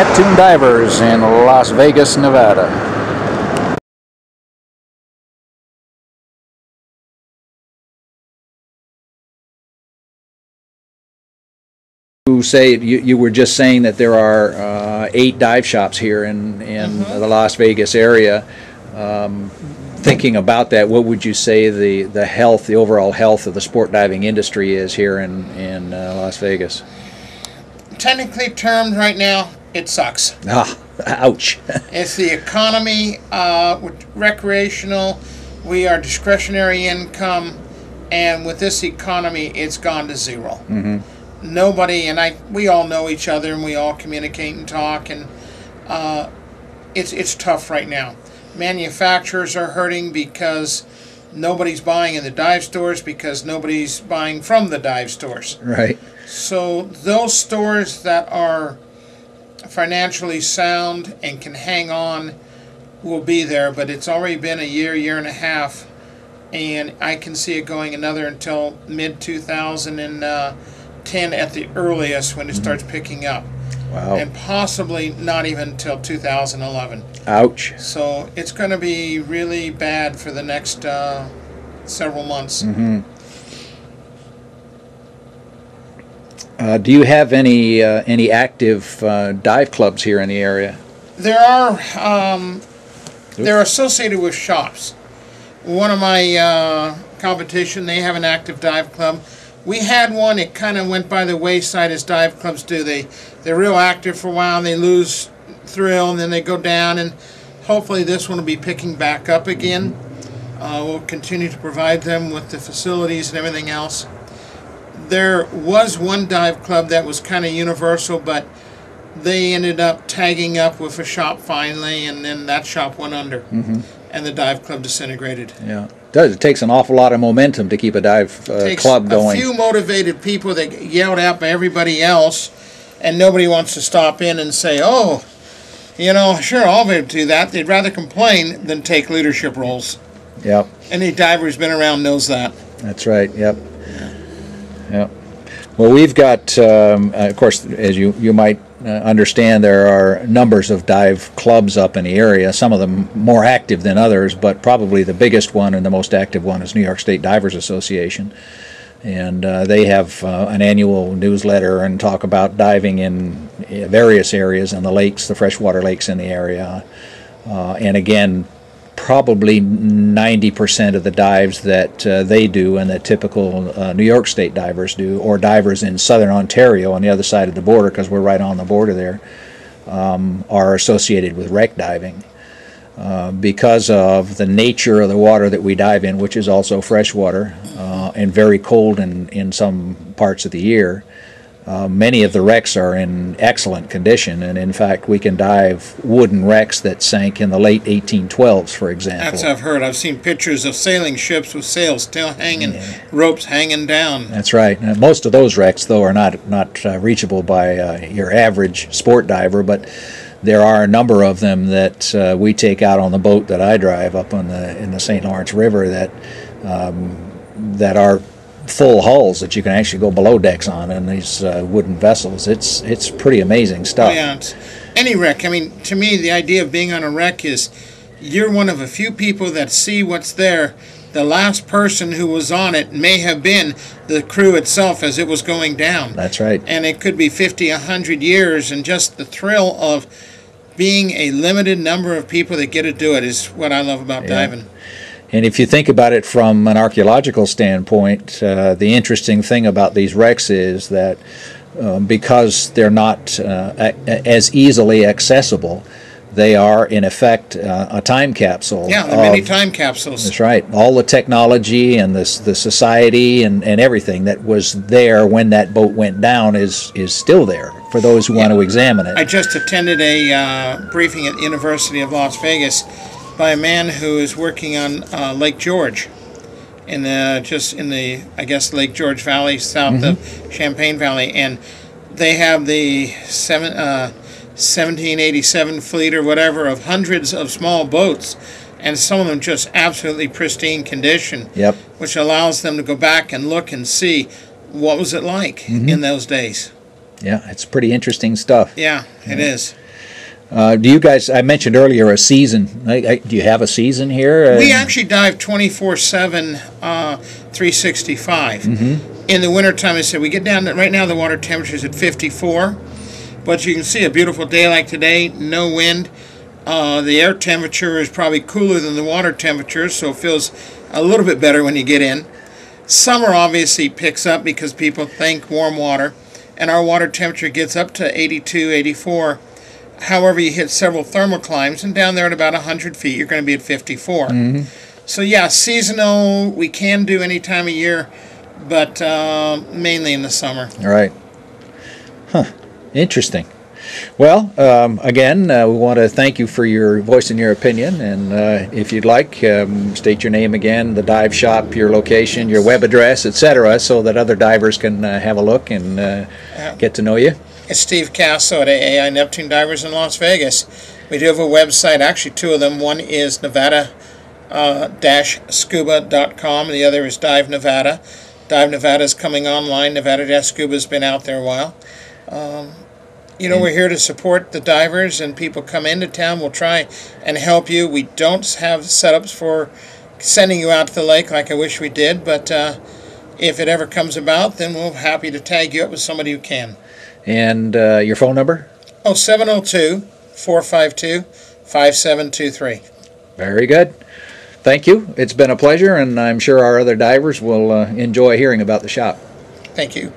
Neptune Divers in Las Vegas, Nevada. You were just saying that there are 8 dive shops here in the Las Vegas area. Thinking about that, what would you say the overall health of the sport diving industry is here in Las Vegas? Technically termed right now, it sucks. Ah, ouch. It's the economy, recreational, we are discretionary income, and with this economy, it's gone to zero. Mm-hmm. Nobody, and we all know each other, and we all communicate and talk, and it's tough right now. Manufacturers are hurting because nobody's buying in the dive stores because nobody's buying from the dive stores. Right. So those stores that are financially sound and can hang on will be there, but it's already been a year and a half, and I can see it going another until mid-2010 at the earliest when it starts picking up. Wow. And possibly not even until 2011. Ouch. So it's going to be really bad for the next several months. Mm-hmm. Do you have any active dive clubs here in the area? There are. They're associated with shops. One of my competition, they have an active dive club. We had one. It kind of went by the wayside as dive clubs do. They're real active for a while, and they lose thrill, and then they go down. And hopefully, this one will be picking back up again. We'll continue to provide them with the facilities and everything else. There was one dive club that was kind of universal, but they ended up tagging up with a shop finally, and then that shop went under, and the dive club disintegrated. Yeah. It takes an awful lot of momentum to keep a dive club going. A few motivated people that get yelled at by everybody else, and nobody wants to stop in and say, oh, you know, sure, I'll do that. They'd rather complain than take leadership roles. Yep. Any diver who's been around knows that. That's right, yep. Yep. Well, we've got, of course, as you might understand, there are numbers of dive clubs up in the area, some of them more active than others, but probably the biggest one and the most active one is New York State Divers Association. And they have an annual newsletter and talk about diving in various areas in the lakes, the freshwater lakes in the area. And again, probably 90% of the dives that they do and that typical New York State divers do, or divers in southern Ontario on the other side of the border, because we're right on the border there, are associated with wreck diving. Because of the nature of the water that we dive in, which is also freshwater and very cold in some parts of the year, many of the wrecks are in excellent condition, and in fact we can dive wooden wrecks that sank in the late 1812s, for example. That's what I've heard. I've seen pictures of sailing ships with sails still hanging, ropes hanging down. That's right. Most of those wrecks, though, are not reachable by your average sport diver, but there are a number of them that we take out on the boat that I drive up in the St. Lawrence River that are full hulls that you can actually go below decks on in these wooden vessels. It's pretty amazing stuff. Oh, yeah. Any wreck. I mean, to me, the idea of being on a wreck is you're one of a few people that see what's there. The last person who was on it may have been the crew itself as it was going down. That's right. And it could be 50, 100 years, and just the thrill of being a limited number of people that get to do it is what I love about diving. And if you think about it from an archaeological standpoint, the interesting thing about these wrecks is that because they're not as easily accessible, they are, in effect, a time capsule. Yeah, they're many time capsules. That's right. All the technology and the society and everything that was there when that boat went down is still there for those who want to examine it. I just attended a briefing at the University of Las Vegas by a man who is working on Lake George, I guess, Lake George Valley, south of Champaign Valley, and they have the 1787 fleet or whatever of hundreds of small boats, and some of them just absolutely pristine condition, which allows them to go back and look and see what was it like in those days. Yeah, it's pretty interesting stuff. Yeah, it is. Do you guys, I mentioned earlier a season. Do you have a season here? We actually dive 24/7, 365. In the wintertime, I said, we get down, right now the water temperature is at 54. But you can see a beautiful day like today, no wind. The air temperature is probably cooler than the water temperature, so it feels a little bit better when you get in. Summer obviously picks up because people think warm water, and our water temperature gets up to 82, 84. However, you hit several thermal climbs, and down there at about 100 feet, you're going to be at 54. So yeah, seasonal, we can do any time of year, but mainly in the summer. All right. Huh. Interesting. Well, again, we want to thank you for your voicing your opinion, and if you'd like, state your name again, the dive shop, your location, your web address, etc., so that other divers can have a look and get to know you. It's Steve Casso at AAI Neptune Divers in Las Vegas. We do have a website, actually two of them. One is Nevada-scuba.com, and the other is Dive Nevada. Dive Nevada is coming online. Nevada-scuba has been out there a while. You know, we're here to support the divers, and people come into town. We'll try and help you. We don't have setups for sending you out to the lake like I wish we did, but if it ever comes about, then we're happy to tag you up with somebody who can. And your phone number? 702-452-5723. Very good. Thank you. It's been a pleasure, and I'm sure our other divers will enjoy hearing about the shop. Thank you.